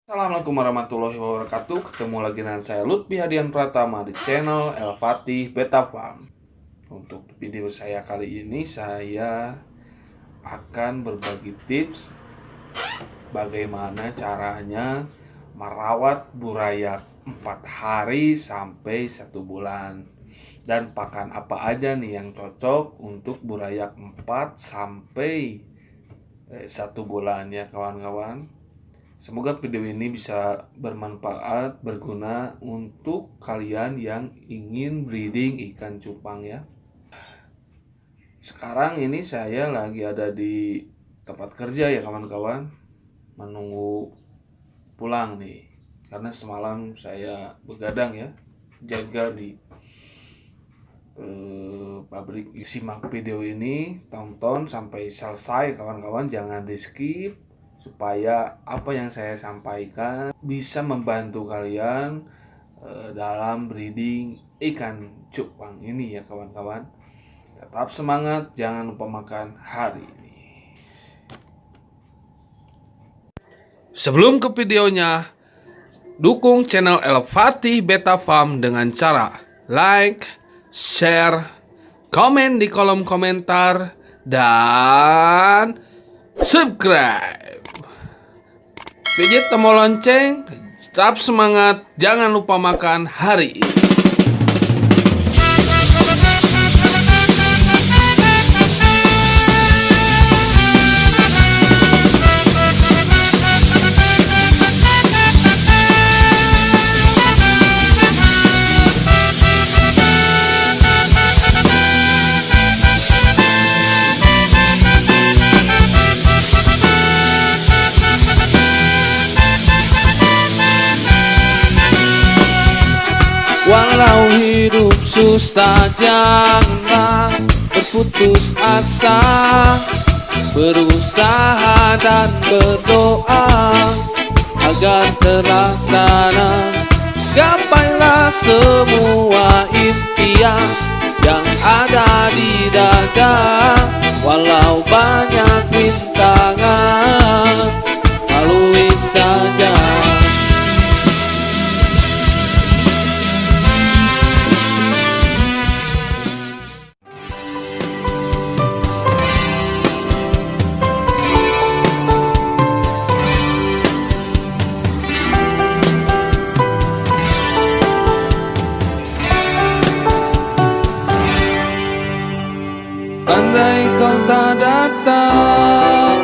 Assalamualaikum warahmatullahi wabarakatuh. Ketemu lagi dengan saya Lutfi Hadian Pratama di channel El Fatih Beta Farm. Untuk video saya kali ini saya akan berbagi tips bagaimana caranya merawat burayak 4 hari sampai 1 bulan. Dan pakan apa aja nih yang cocok untuk burayak 4 sampai 1 bulan ya kawan-kawan. Semoga video ini bisa bermanfaat, berguna untuk kalian yang ingin breeding ikan cupang ya. Sekarang ini saya lagi ada di tempat kerja ya kawan-kawan, menunggu pulang nih. Karena semalam saya begadang ya, jaga di pabrik. Simak video ini, tonton sampai selesai kawan-kawan, jangan di skip, supaya apa yang saya sampaikan bisa membantu kalian dalam breeding ikan cupang ini ya kawan-kawan. Tetap semangat, jangan lupa makan hari ini. Sebelum ke videonya, dukung channel El Fatih Beta Farm dengan cara like, share, komen di kolom komentar, dan subscribe. Pijit tombol lonceng, tetap semangat, jangan lupa makan hari ini. Walau hidup susah, janganlah berputus asa. Berusaha dan berdoa agar terlaksana. Gapailah semua impian yang ada di dada. Walau banyak rintangan, lalui saja. Andai kau tak datang,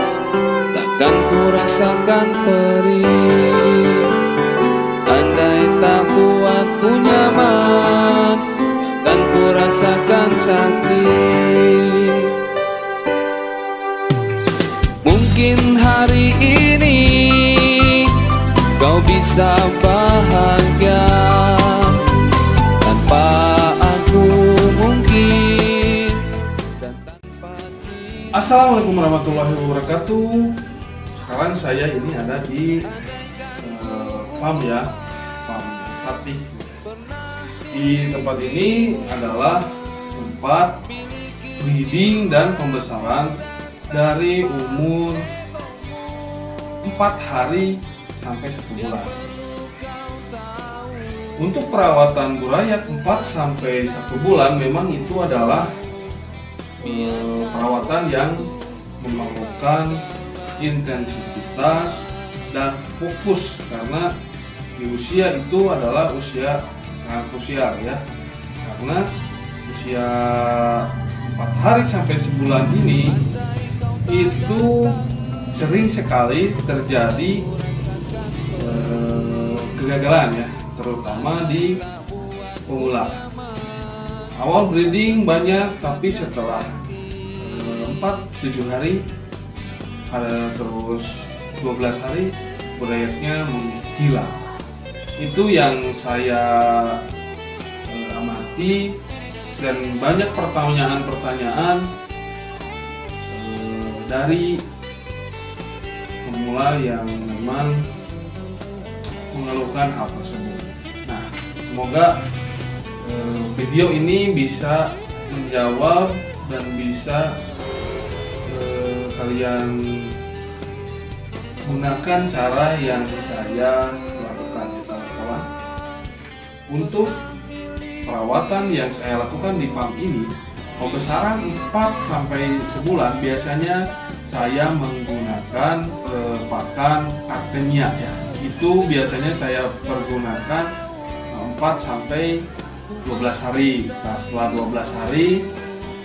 takkan ku rasakan perih. Andai tak buatku nyaman, takkan ku rasakan sakit. Mungkin hari ini kau bisa bahagia tanpa aku mungkin. Assalamualaikum warahmatullahi wabarakatuh. Sekarang saya ini ada di farm ya, farm Fatih. Di tempat ini adalah tempat breeding dan pembesaran dari umur 4 hari sampai 1 bulan. Untuk perawatan burayak 4 sampai 1 bulan memang itu adalah perawatan yang memerlukan intensitas dan fokus, karena di usia itu adalah usia sangat krusial ya, karena usia 4 hari sampai sebulan ini itu sering sekali terjadi kegagalan ya, terutama di pemula. Awal breeding banyak, tapi setelah 4-7 hari terus 12 hari burayaknya menghilang. Itu yang saya amati, dan banyak pertanyaan-pertanyaan dari pemula yang memang mengeluhkan hal tersebut. Nah, semoga video ini bisa menjawab dan bisa kalian gunakan cara yang saya lakukan ya kawan-kawan. Untuk perawatan yang saya lakukan di farm ini, pembesaran 4 sampai sebulan biasanya saya menggunakan pakan Artemia ya. Itu biasanya saya pergunakan 4 sampai 12 hari. Nah, setelah 12 hari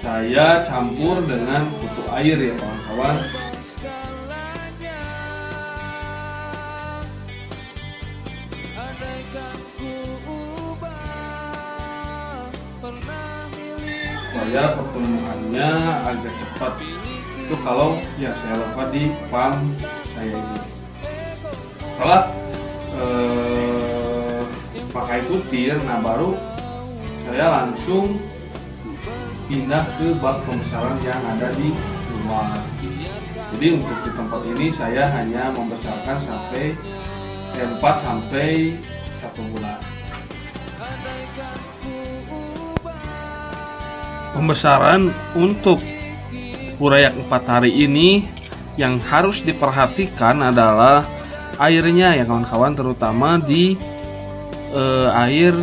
saya campur dengan kutu air ya kawan-kawan. Supaya pertumbuhannya agak cepat. Itu kalau yang saya lakukan di farm saya ini. Setelah pakai kutir, nah baru saya langsung pindah ke bak pembesaran yang ada di luar. Jadi untuk di tempat ini saya hanya membesarkan sampai 4 sampai 1 bulan. Pembesaran untuk burayak 4 hari ini yang harus diperhatikan adalah airnya ya kawan-kawan, terutama di air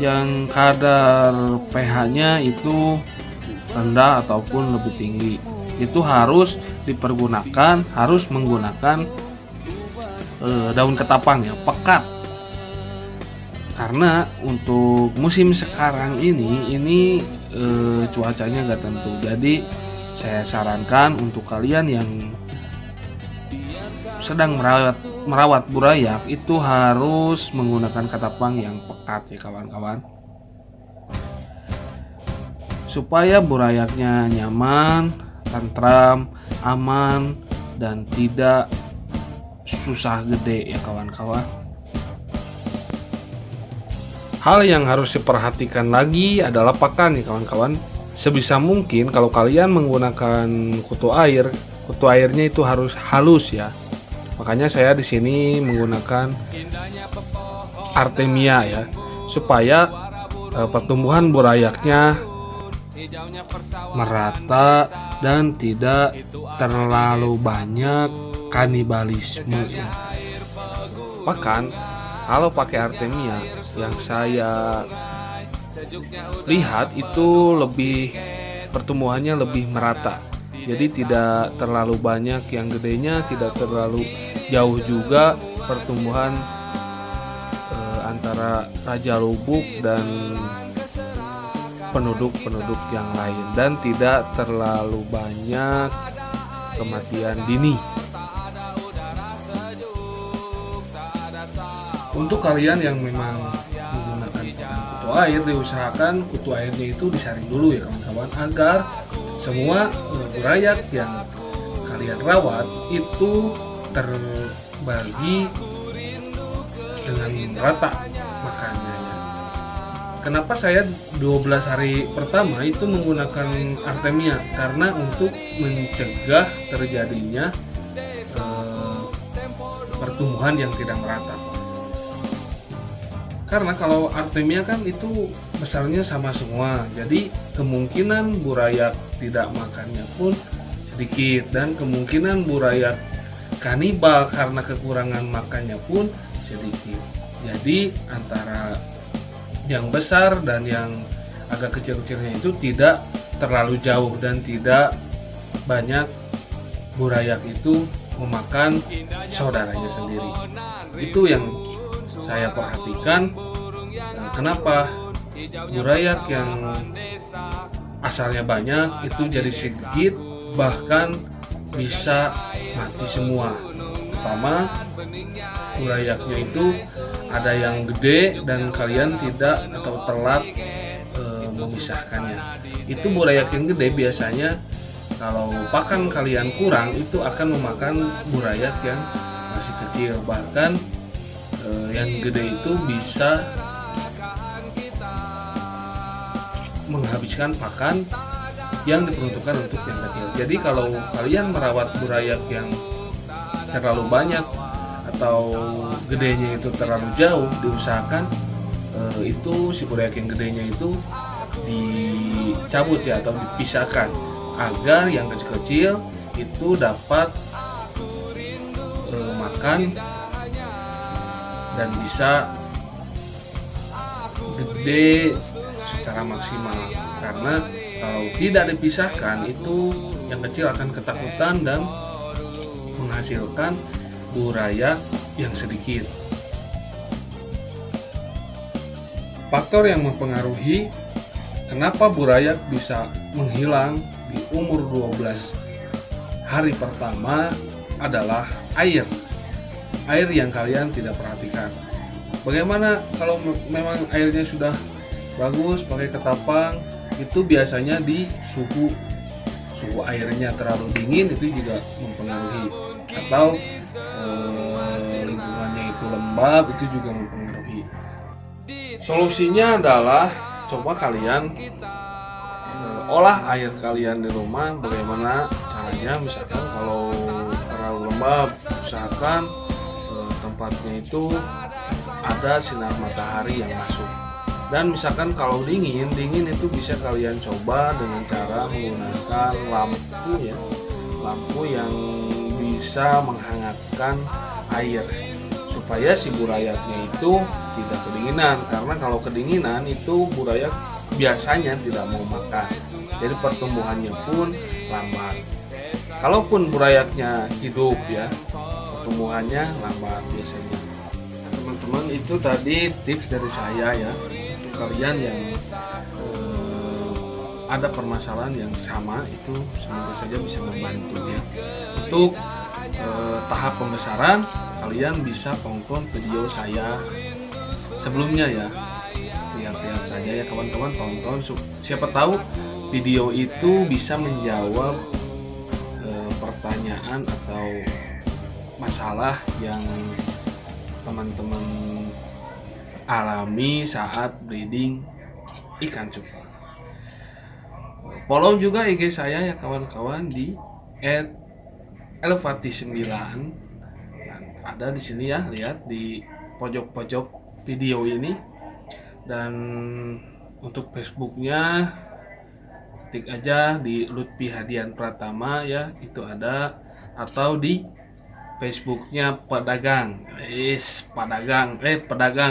yang kadar pH-nya itu rendah ataupun lebih tinggi. Itu harus menggunakan daun ketapang ya, pekat. Karena untuk musim sekarang ini cuacanya nggak tentu. Jadi saya sarankan untuk kalian yang sedang merawat burayak itu harus menggunakan ketapang yang pekat ya kawan-kawan, supaya burayaknya nyaman, tentram, aman, dan tidak susah gede ya kawan-kawan. Hal yang harus diperhatikan lagi adalah pakan ya kawan-kawan. Sebisa mungkin kalau kalian menggunakan kutu airnya itu harus halus ya. Makanya saya di sini menggunakan Artemia ya, supaya pertumbuhan burayaknya merata dan tidak terlalu banyak kanibalisme ya. Bahkan kalau pakai Artemia yang saya lihat itu pertumbuhannya lebih merata. Jadi tidak terlalu banyak yang gedenya, tidak terlalu jauh juga pertumbuhan antara Raja Lubuk dan penduduk yang lain, dan tidak terlalu banyak kematian dini. Untuk kalian yang memang menggunakan kutu air, diusahakan kutu airnya itu disaring dulu ya kawan-kawan, agar semua burayak yang kalian rawat itu terbagi dengan rata makannya. Kenapa saya 12 hari pertama itu menggunakan Artemia? Karena untuk mencegah terjadinya pertumbuhan yang tidak merata. Karena kalau Artemia kan itu besarnya sama semua, jadi kemungkinan burayak tidak makannya pun sedikit, dan kemungkinan burayak kanibal karena kekurangan makannya pun sedikit. Jadi antara yang besar dan yang agak kecil-kecilnya itu tidak terlalu jauh, dan tidak banyak burayak itu memakan saudaranya sendiri. Itu yang saya perhatikan. Kenapa burayak yang asalnya banyak itu jadi sedikit, bahkan bisa mati semua. Pertama, burayaknya itu ada yang gede dan kalian tidak atau telat memisahkannya. Itu burayak yang gede biasanya kalau pakan kalian kurang itu akan memakan burayak yang masih kecil. Bahkan yang gede itu bisa menghabiskan pakan yang diperuntukkan untuk yang kecil. Jadi kalau kalian merawat burayak yang terlalu banyak atau gedenya itu terlalu jauh, diusahakan itu si burayak yang gedenya itu dicabut ya, atau dipisahkan, agar yang kecil-kecil itu dapat dipisahkan dan bisa gede secara maksimal, karena kalau tidak dipisahkan itu yang kecil akan ketakutan dan menghasilkan buaya yang sedikit. Faktor yang mempengaruhi kenapa buaya bisa menghilang di umur 12 hari pertama adalah air yang kalian tidak perhatikan. Bagaimana kalau memang airnya sudah bagus pakai ketapang, itu biasanya di suhu airnya terlalu dingin, itu juga mempengaruhi, atau lingkungannya itu lembab, itu juga mempengaruhi. Solusinya adalah coba kalian olah air kalian di rumah. Bagaimana caranya? Misalkan kalau terlalu lembab, usahakan tempatnya itu ada sinar matahari yang masuk. Dan misalkan kalau dingin itu bisa kalian coba dengan cara menggunakan lampu yang bisa menghangatkan air supaya si burayaknya itu tidak kedinginan, karena kalau kedinginan itu burayak biasanya tidak mau makan, jadi pertumbuhannya pun lambat. Kalaupun burayaknya hidup ya, pertumbuhannya lambat biasanya. Teman-teman, itu tadi tips dari saya ya, untuk kalian yang ada permasalahan yang sama, itu semoga saja bisa membantu ya. Untuk tahap pembesaran kalian bisa tonton video saya sebelumnya ya, lihat-lihat saja ya kawan-kawan, tonton, siapa tahu video itu bisa menjawab pertanyaan atau masalah yang teman-teman alami saat breeding ikan cupang. Follow juga IG saya ya kawan-kawan di @elvati9. Ada di sini ya, lihat di pojok-pojok video ini. Dan untuk Facebooknya ketik aja di Lutfi Hadian Pratama ya, itu ada, atau di Facebooknya pedagang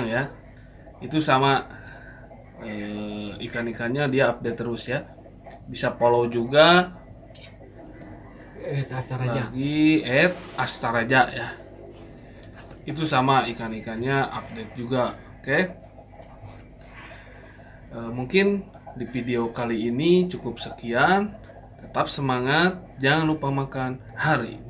ya, itu sama, ikan-ikannya dia update terus ya. Bisa follow juga lagi @astaraja ya, itu sama, ikan-ikannya update juga. Oke. Mungkin di video kali ini cukup sekian. Tetap semangat, jangan lupa makan hari.